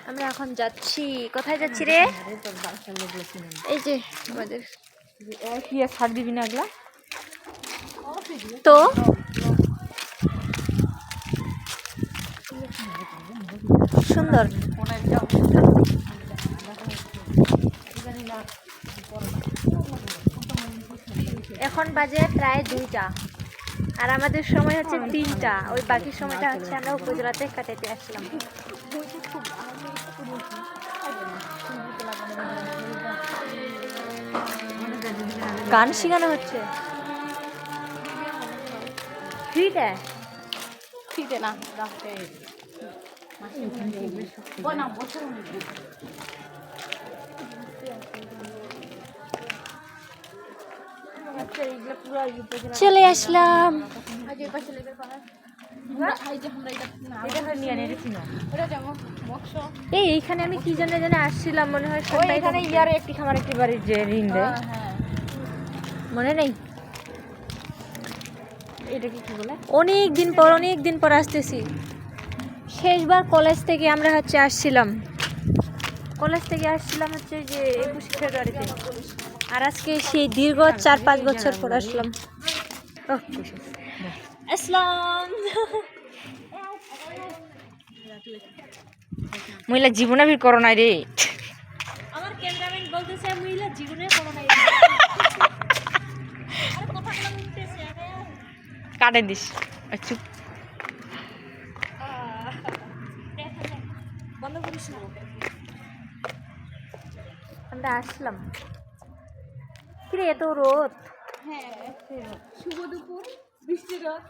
আমরা এখন যাচ্ছি, কোথায় যাচ্ছি রে? এই যে আমাদের কি ছাড় দিবি না এগুলা তো সুন্দর। এখন বাজে প্রায় 2টা আর আমাদের সময় হচ্ছে 3টা। ওই বাকি সময়টা হচ্ছে আমরা উপজেলাতে কাটাতে আসলাম। গান শেখানো হচ্ছে ফ্রিতে? ফ্রিতে না, চলে আসলাম। এই এইখানে আমি কি জন্য যেন আসছিলাম, মনে হয় এখানে ইয়ারে একটি খামার একটি বাড়ির যে ঋণ দেয়, মনে নেই। এটাকে কি বলে? অনেক দিন পর আসতেছি। শেষবার কলেজ থেকে আমরা হচ্ছে আসছিলাম, হচ্ছে যে 21 ফেব্রুয়ারিতে। আর আজকে সেই দীর্ঘ 4-5 বছর পর আসলাম। আসসালাম। মহিলা জীবনে ভিড় করো নাই রে। আমার ক্যামেরাম্যান বলতেছে মহিলা জীবনে করো নাই। কাটে দিস আচ্ছা বন্ধ করিস না। আমরা আসলাম। কিরে এত রোদ? হ্যাঁ শুভ দুপুর, বৃষ্টি রোদ।